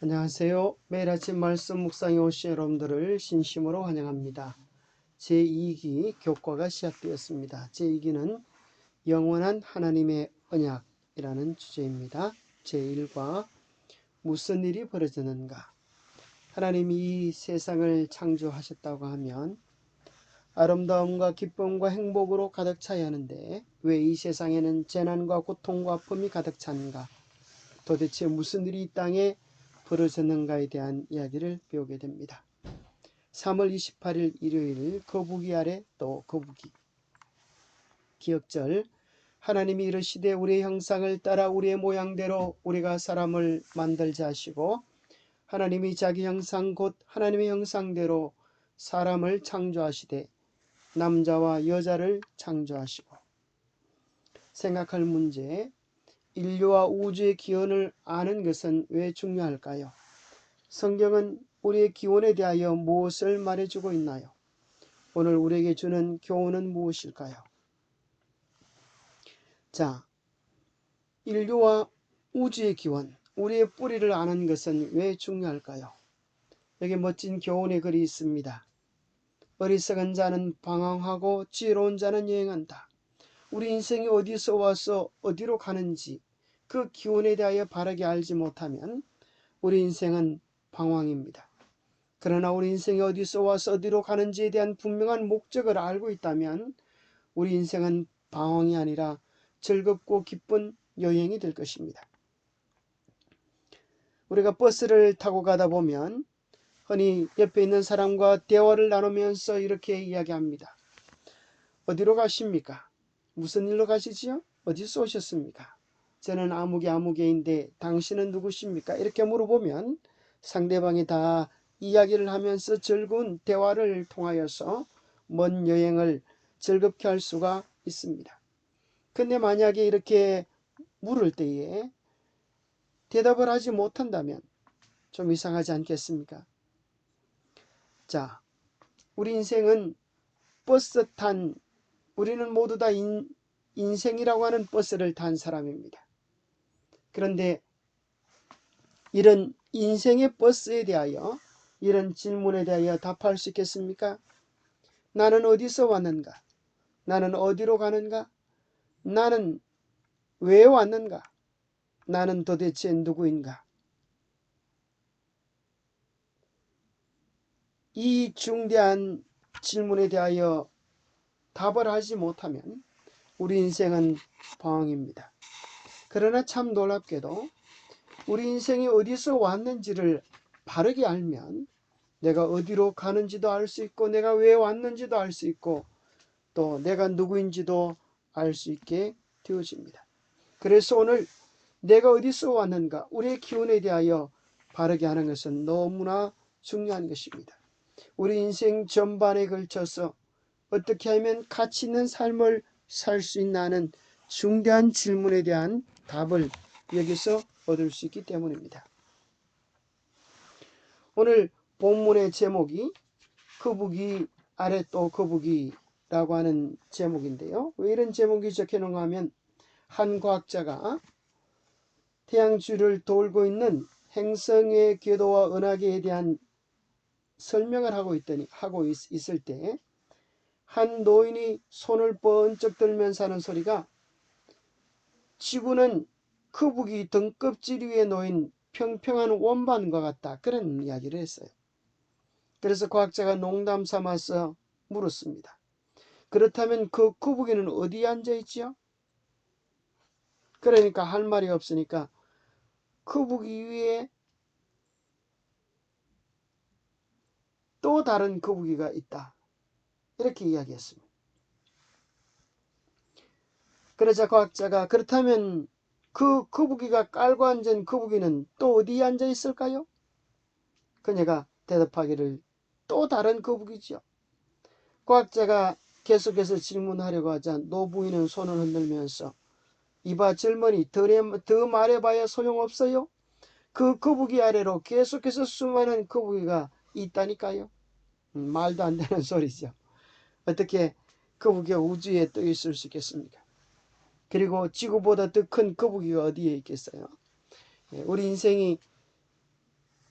안녕하세요. 매일 아침 말씀 묵상에 오신 여러분들을 진심으로 환영합니다. 제2기 교과가 시작되었습니다. 제2기는 영원한 하나님의 언약이라는 주제입니다. 제1과 무슨 일이 벌어졌는가? 하나님이 이 세상을 창조하셨다고 하면 아름다움과 기쁨과 행복으로 가득 차야 하는데 왜 이 세상에는 재난과 고통과 아픔이 가득 차는가? 도대체 무슨 일이 이 땅에 벌어졌는가에 대한 이야기를 배우게 됩니다. 3월 28일 일요일 거북이 아래 또 거북이 기억절 하나님이 이르시되 우리의 형상을 따라 우리의 모양대로 우리가 사람을 만들자 하시고 하나님이 자기 형상 곧 하나님의 형상대로 사람을 창조하시되 남자와 여자를 창조하시고 생각할 문제 인류와 우주의 기원을 아는 것은 왜 중요할까요? 성경은 우리의 기원에 대하여 무엇을 말해주고 있나요? 오늘 우리에게 주는 교훈은 무엇일까요? 자, 인류와 우주의 기원, 우리의 뿌리를 아는 것은 왜 중요할까요? 여기 멋진 교훈의 글이 있습니다. 어리석은 자는 방황하고 지혜로운 자는 여행한다. 우리 인생이 어디서 와서 어디로 가는지 그 기원에 대하여 바르게 알지 못하면 우리 인생은 방황입니다. 그러나 우리 인생이 어디서 와서 어디로 가는지에 대한 분명한 목적을 알고 있다면 우리 인생은 방황이 아니라 즐겁고 기쁜 여행이 될 것입니다. 우리가 버스를 타고 가다 보면 흔히 옆에 있는 사람과 대화를 나누면서 이렇게 이야기합니다. 어디로 가십니까? 무슨 일로 가시지요? 어디서 오셨습니까? 저는 아무개인데 당신은 누구십니까? 이렇게 물어보면 상대방이 다 이야기를 하면서 즐거운 대화를 통하여서 먼 여행을 즐겁게 할 수가 있습니다. 근데 만약에 이렇게 물을 때에 대답을 하지 못한다면 좀 이상하지 않겠습니까? 자, 우리 인생은 버스 탄 우리는 모두 다 인생이라고 하는 버스를 탄 사람입니다. 그런데 이런 인생의 버스에 대하여 이런 질문에 대하여 답할 수 있겠습니까? 나는 어디서 왔는가? 나는 어디로 가는가? 나는 왜 왔는가? 나는 도대체 누구인가? 이 중대한 질문에 대하여 답을 하지 못하면 우리 인생은 방황입니다. 그러나 참 놀랍게도 우리 인생이 어디서 왔는지를 바르게 알면 내가 어디로 가는지도 알 수 있고 내가 왜 왔는지도 알 수 있고 또 내가 누구인지도 알 수 있게 되어집니다. 그래서 오늘 내가 어디서 왔는가 우리의 기원에 대하여 바르게 하는 것은 너무나 중요한 것입니다. 우리 인생 전반에 걸쳐서 어떻게 하면 가치 있는 삶을 살 수 있나는 중대한 질문에 대한 답을 여기서 얻을 수 있기 때문입니다. 오늘 본문의 제목이 거북이 아래 또 거북이라고 하는 제목인데요. 왜 이런 제목이 적혀놓은가 하면 한 과학자가 태양주를 돌고 있는 행성의 궤도와 은하계에 대한 설명을 하고 있을 때 한 노인이 손을 번쩍 들면서 하는 소리가 지구는 거북이 등껍질 위에 놓인 평평한 원반과 같다. 그런 이야기를 했어요. 그래서 과학자가 농담 삼아서 물었습니다. 그렇다면 그 거북이는 어디에 앉아있지요? 그러니까 할 말이 없으니까 거북이 위에 또 다른 거북이가 있다. 이렇게 이야기했습니다. 그러자 과학자가 그렇다면 그 거북이가 깔고 앉은 거북이는 또 어디에 앉아 있을까요? 그녀가 대답하기를 또 다른 거북이죠. 과학자가 계속해서 질문하려고 하자 노부인은 손을 흔들면서 이봐 젊은이 더 말해봐야 소용없어요. 그 거북이 아래로 계속해서 수많은 거북이가 있다니까요. 말도 안 되는 소리죠. 어떻게 거북이가 우주에 떠 있을 수 있겠습니까? 그리고 지구보다 더 큰 거북이가 어디에 있겠어요? 우리 인생이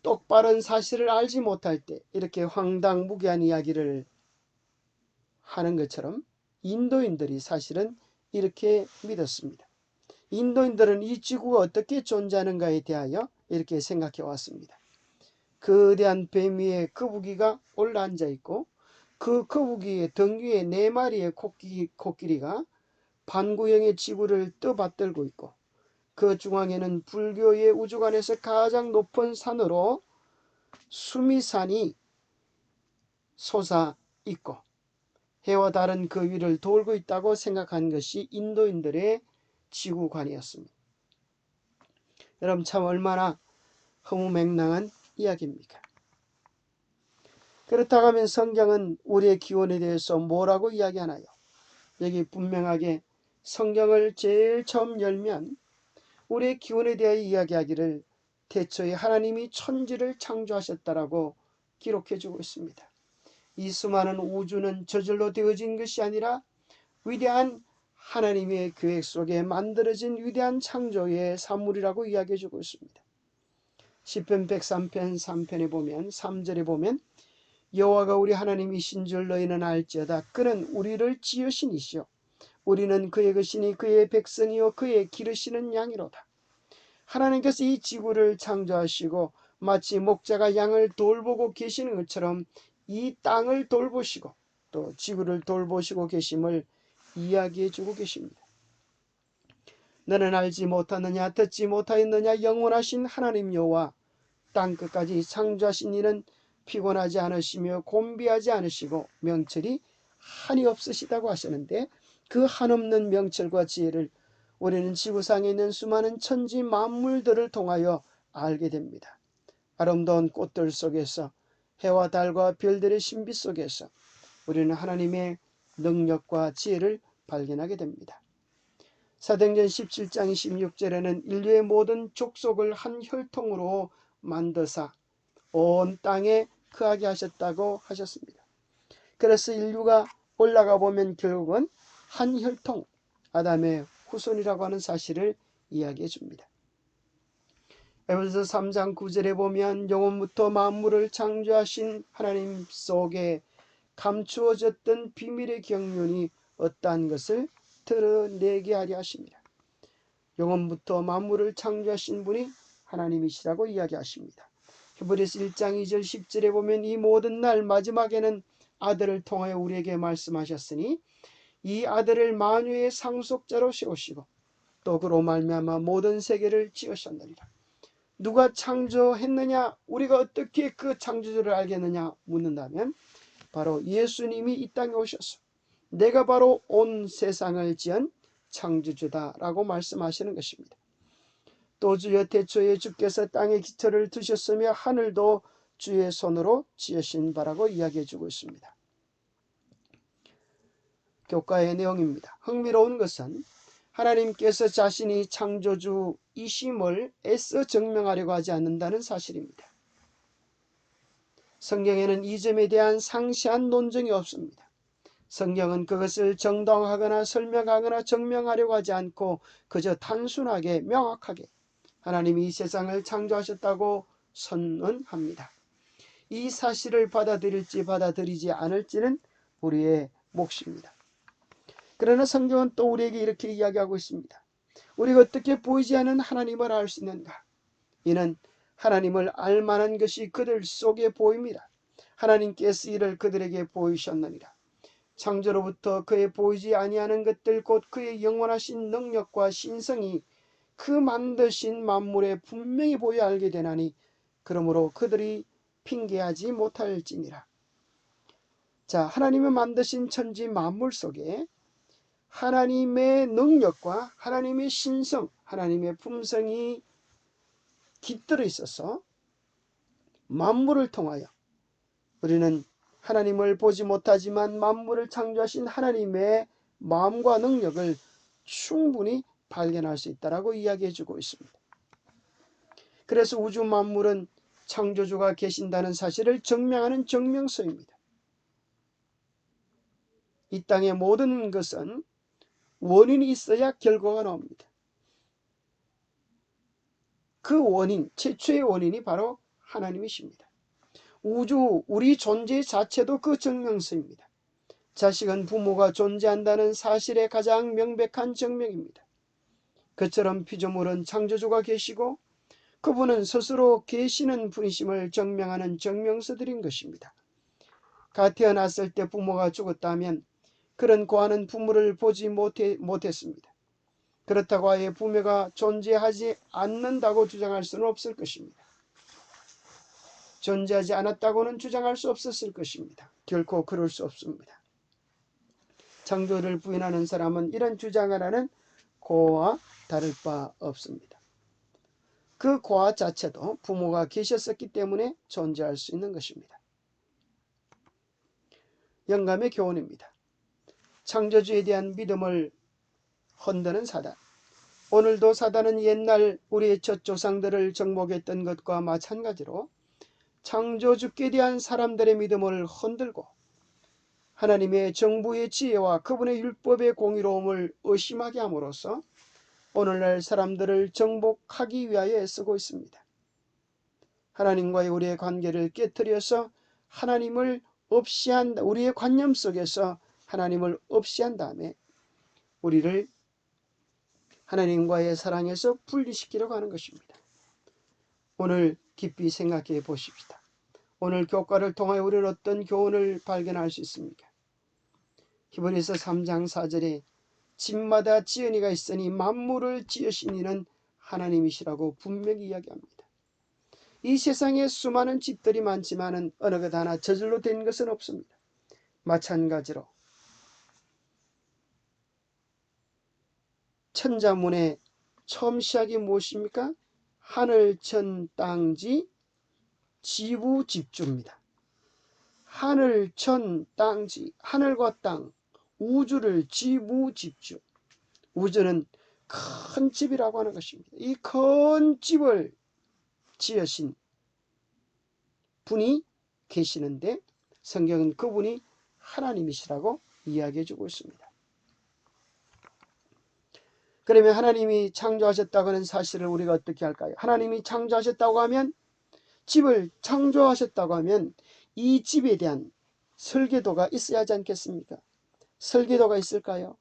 똑바른 사실을 알지 못할 때 이렇게 황당무계한 이야기를 하는 것처럼 인도인들이 사실은 이렇게 믿었습니다. 인도인들은 이 지구가 어떻게 존재하는가에 대하여 이렇게 생각해 왔습니다. 거대한 뱀 위에 거북이가 올라앉아 있고 그 거북이의 등 위에 4마리의 코끼리가 반구형의 지구를 떠받들고 있고 그 중앙에는 불교의 우주관에서 가장 높은 산으로 수미산이 솟아 있고 해와 달은 그 위를 돌고 있다고 생각한 것이 인도인들의 지구관이었습니다. 여러분 참 얼마나 허무맹랑한 이야기입니까? 그렇다고 하면 성경은 우리의 기원에 대해서 뭐라고 이야기하나요? 여기 분명하게 성경을 제일 처음 열면 우리의 기원에 대해 이야기하기를 태초에 하나님이 천지를 창조하셨다라고 기록해주고 있습니다. 이 수많은 우주는 저절로 되어진 것이 아니라 위대한 하나님의 계획 속에 만들어진 위대한 창조의 산물이라고 이야기해주고 있습니다. 시편 103편 3편에 보면 3절에 보면 여호와가 우리 하나님이신 줄 너희는 알지어다. 그는 우리를 지으신 이시요 우리는 그의 것이니 그의 백성이요 그의 기르시는 양이로다. 하나님께서 이 지구를 창조하시고 마치 목자가 양을 돌보고 계시는 것처럼 이 땅을 돌보시고 또 지구를 돌보시고 계심을 이야기해 주고 계십니다. 너는 알지 못하느냐 듣지 못하였느냐 영원하신 하나님 여호와 땅끝까지 창조하신 이는 피곤하지 않으시며 곤비하지 않으시고 명철이 한이 없으시다고 하시는데 그 한없는 명철과 지혜를 우리는 지구상에 있는 수많은 천지 만물들을 통하여 알게 됩니다. 아름다운 꽃들 속에서 해와 달과 별들의 신비 속에서 우리는 하나님의 능력과 지혜를 발견하게 됩니다. 사도행전 17장 26절에는 인류의 모든 족속을 한 혈통으로 만드사 온 땅에 거하게 하셨다고 하셨습니다. 그래서 인류가 올라가 보면 결국은 한 혈통, 아담의 후손이라고 하는 사실을 이야기해 줍니다. 에베소서 3장 9절에 보면 영원부터 만물을 창조하신 하나님 속에 감추어졌던 비밀의 경륜이 어떠한 것을 드러내게 하려 하십니다. 영원부터 만물을 창조하신 분이 하나님이시라고 이야기하십니다. 히브리서 1장 2절 10절에 보면 이 모든 날 마지막에는 아들을 통하여 우리에게 말씀하셨으니 이 아들을 만유의 상속자로 세우시고 또 그로 말미암아 모든 세계를 지으셨느니라. 누가 창조했느냐? 우리가 어떻게 그 창조주를 알겠느냐? 묻는다면 바로 예수님이 이 땅에 오셔서 내가 바로 온 세상을 지은 창조주다라고 말씀하시는 것입니다. 또 주여 태초에 주께서 땅에 기초를 두셨으며 하늘도 주의 손으로 지으신 바라고 이야기해 주고 있습니다. 교과의 내용입니다. 흥미로운 것은 하나님께서 자신이 창조주이심을 애써 증명하려고 하지 않는다는 사실입니다. 성경에는 이 점에 대한 상세한 논증이 없습니다. 성경은 그것을 정당화하거나 설명하거나 증명하려고 하지 않고 그저 단순하게 명확하게 하나님이 이 세상을 창조하셨다고 선언합니다. 이 사실을 받아들일지 받아들이지 않을지는 우리의 몫입니다. 그러나 성경은 또 우리에게 이렇게 이야기하고 있습니다. 우리가 어떻게 보이지 않는 하나님을 알 수 있는가? 이는 하나님을 알만한 것이 그들 속에 보입니다. 하나님께서 이를 그들에게 보이셨느니라. 창조로부터 그의 보이지 아니하는 것들 곧 그의 영원하신 능력과 신성이 그 만드신 만물에 분명히 보여 알게 되나니 그러므로 그들이 핑계하지 못할지니라. 자, 하나님이 만드신 천지 만물 속에 하나님의 능력과 하나님의 신성, 하나님의 품성이 깃들어 있어서 만물을 통하여 우리는 하나님을 보지 못하지만 만물을 창조하신 하나님의 마음과 능력을 충분히 발견할 수 있다라고 이야기해 주고 있습니다. 그래서 우주 만물은 창조주가 계신다는 사실을 증명하는 증명서입니다. 이 땅의 모든 것은 원인이 있어야 결과가 나옵니다. 그 원인, 최초의 원인이 바로 하나님이십니다. 우주, 우리 존재 자체도 그 증명서입니다. 자식은 부모가 존재한다는 사실의 가장 명백한 증명입니다. 그처럼 피조물은 창조주가 계시고 그분은 스스로 계시는 분이심을 증명하는 증명서들인 것입니다. 가 태어났을 때 부모가 죽었다면 그런 고아는 부모를 보지 못했습니다. 그렇다고 아예 부모가 존재하지 않는다고 주장할 수는 없을 것입니다. 존재하지 않았다고는 주장할 수 없었을 것입니다. 결코 그럴 수 없습니다. 창조를 부인하는 사람은 이런 주장을 하는 고아와 다를 바 없습니다. 그 고아 자체도 부모가 계셨었기 때문에 존재할 수 있는 것입니다. 영감의 교훈입니다. 창조주에 대한 믿음을 흔드는 사단. 오늘도 사단은 옛날 우리의 첫 조상들을 정복했던 것과 마찬가지로 창조주께 대한 사람들의 믿음을 흔들고 하나님의 정부의 지혜와 그분의 율법의 공의로움을 의심하게 함으로써 오늘날 사람들을 정복하기 위하여 애쓰고 있습니다. 하나님과의 우리의 관계를 깨뜨려서 하나님을 없이한 우리의 관념 속에서 하나님을 없이한 다음에 우리를 하나님과의 사랑에서 분리시키려고 하는 것입니다. 오늘 깊이 생각해 보십시다. 오늘 교과를 통하여 우리는 어떤 교훈을 발견할 수 있습니까? 히브리서 3장 4절에 집마다 지은이가 있으니 만물을 지으신 이는 하나님이시라고 분명히 이야기합니다. 이 세상에 수많은 집들이 많지만 어느 것 하나 저절로 된 것은 없습니다. 마찬가지로 천자문의 처음 시작이 무엇입니까? 하늘, 천, 땅지, 지구, 집주입니다. 하늘, 천, 땅지, 하늘과 땅, 우주를 지구, 집주. 우주는 큰 집이라고 하는 것입니다. 이 큰 집을 지으신 분이 계시는데 성경은 그분이 하나님이시라고 이야기해주고 있습니다. 그러면 하나님이 창조하셨다고 하는 사실을 우리가 어떻게 할까요? 하나님이 창조하셨다고 하면, 집을 창조하셨다고 하면 이 집에 대한 설계도가 있어야 하지 않겠습니까? 설계도가 있을까요?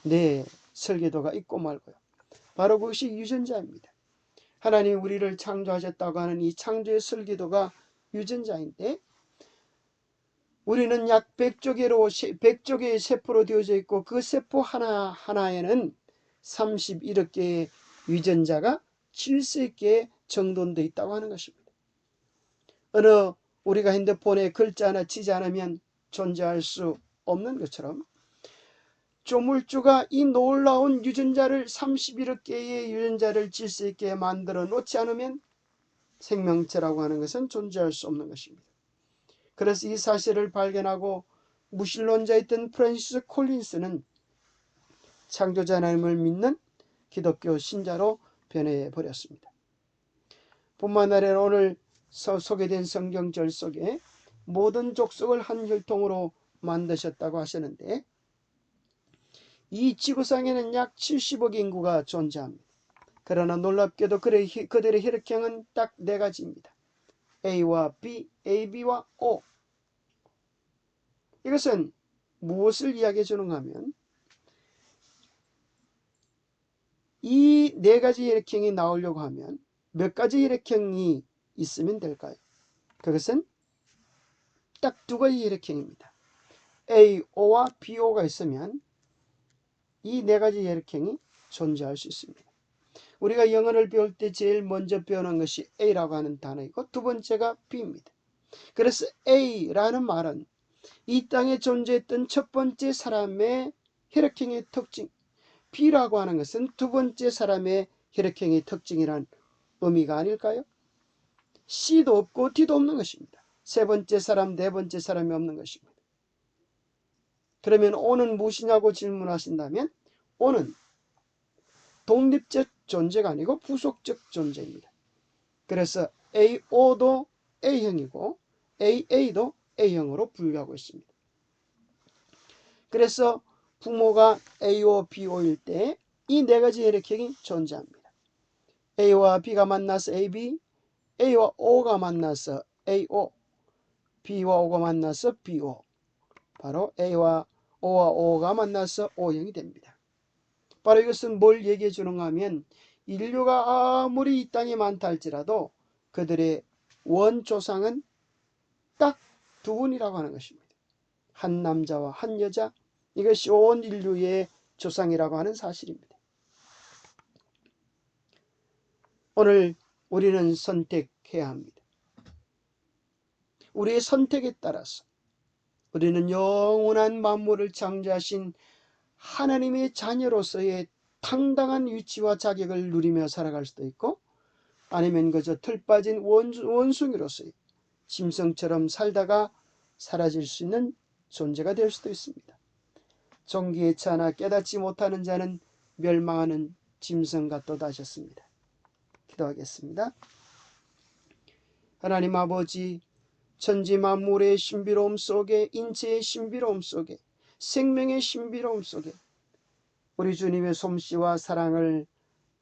네, 설계도가 있고 말고요. 바로 그것이 유전자입니다. 하나님 우리를 창조하셨다고 하는 이 창조의 설계도가 유전자인데, 우리는 약 100조 개의 세포로 되어져 있고 그 세포 하나하나에는 31억 개의 유전자가 질서있게 정돈되어 있다고 하는 것입니다. 어느 우리가 핸드폰에 글자 하나 치지 않으면 존재할 수 없는 것처럼 조물주가 이 놀라운 유전자를 31억 개의 유전자를 질서있게 만들어 놓지 않으면 생명체라고 하는 것은 존재할 수 없는 것입니다. 그래서 이 사실을 발견하고 무신론자였던 프랜시스 콜린스는 창조자 하나님을 믿는 기독교 신자로 변해버렸습니다. 뿐만 아니라 오늘 소개된 성경절 속에 모든 족속을 한 혈통으로 만드셨다고 하셨는데, 이 지구상에는 약 70억 인구가 존재합니다. 그러나 놀랍게도 그들의 혈액형은 딱 4가지입니다. A와 B, AB와 O. 이것은 무엇을 이야기해 주는가 하면, 이 4가지 혈액형이 나오려고 하면 몇 가지 혈액형이 있으면 될까요? 그것은 딱 2가지 혈액형입니다. AO와 BO가 있으면 이 4가지 혈액형이 존재할 수 있습니다. 우리가 영어를 배울 때 제일 먼저 배우는 것이 A라고 하는 단어이고 두 번째가 B입니다. 그래서 A라는 말은 이 땅에 존재했던 첫 번째 사람의 혈액형의 특징, B라고 하는 것은 두 번째 사람의 혈액형의 특징이란 의미가 아닐까요? C도 없고 D도 없는 것입니다. 세 번째 사람, 네 번째 사람이 없는 것입니다. 그러면 O는 무엇이냐고 질문하신다면 O는 독립적 존재가 아니고 부속적 존재입니다. 그래서 AO도 A형이고 AA도 A형으로 분류하고 있습니다. 그래서 부모가 AO, BO일 때 이 4가지 혈액형이 존재합니다. A와 B가 만나서 AB, A와 O가 만나서 AO, B와 O가 만나서 BO, 바로 A와 O가 만나서 O형이 됩니다. 바로 이것은 뭘 얘기해 주는가 하면 인류가 아무리 이 땅에 많다 할지라도 그들의 원조상은 딱 두 분이라고 하는 것입니다. 한 남자와 한 여자, 이것이 온 인류의 조상이라고 하는 사실입니다. 오늘 우리는 선택해야 합니다. 우리의 선택에 따라서 우리는 영원한 만물을 창조하신 하나님의 자녀로서의 당당한 위치와 자격을 누리며 살아갈 수도 있고, 아니면 그저 틀빠진 원숭이로서의 짐승처럼 살다가 사라질 수 있는 존재가 될 수도 있습니다. 종기에 차나 깨닫지 못하는 자는 멸망하는 짐승 같도다 하셨습니다. 기도하겠습니다. 하나님 아버지, 천지 만물의 신비로움 속에, 인체의 신비로움 속에, 생명의 신비로움 속에 우리 주님의 솜씨와 사랑을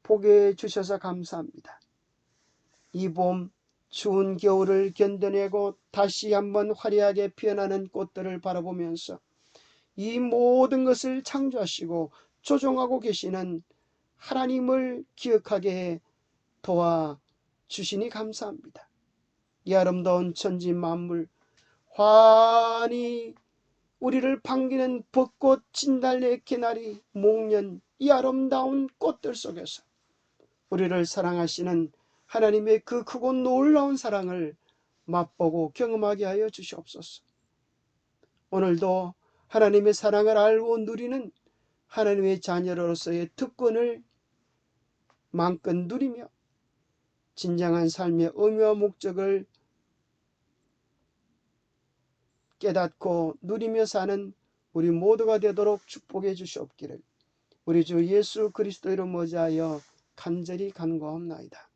보게 해주셔서 감사합니다. 이 봄 추운 겨울을 견뎌내고 다시 한번 화려하게 피어나는 꽃들을 바라보면서 이 모든 것을 창조하시고 조종하고 계시는 하나님을 기억하게 해 도와주시니 감사합니다. 이 아름다운 천지 만물, 환히 우리를 반기는 벚꽃, 진달래, 개나리, 목련, 이 아름다운 꽃들 속에서 우리를 사랑하시는 하나님의 그 크고 놀라운 사랑을 맛보고 경험하게 하여 주시옵소서. 오늘도 하나님의 사랑을 알고 누리는 하나님의 자녀로서의 특권을 마음껏 누리며 진정한 삶의 의미와 목적을 깨닫고 누리며 사는 우리 모두가 되도록 축복해 주시옵기를 우리 주 예수 그리스도 이름 모자하여 간절히 간구하옵나이다.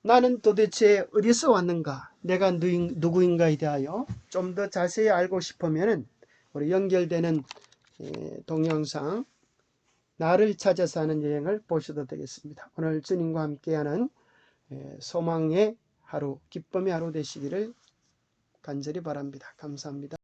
나는 도대체 어디서 왔는가, 내가 누구인가에 대하여 좀 더 자세히 알고 싶으면 우리 연결되는 동영상 나를 찾아서 하는 여행을 보셔도 되겠습니다. 오늘 주님과 함께하는 소망의 하루, 기쁨의 하루 되시기를 간절히 바랍니다. 감사합니다.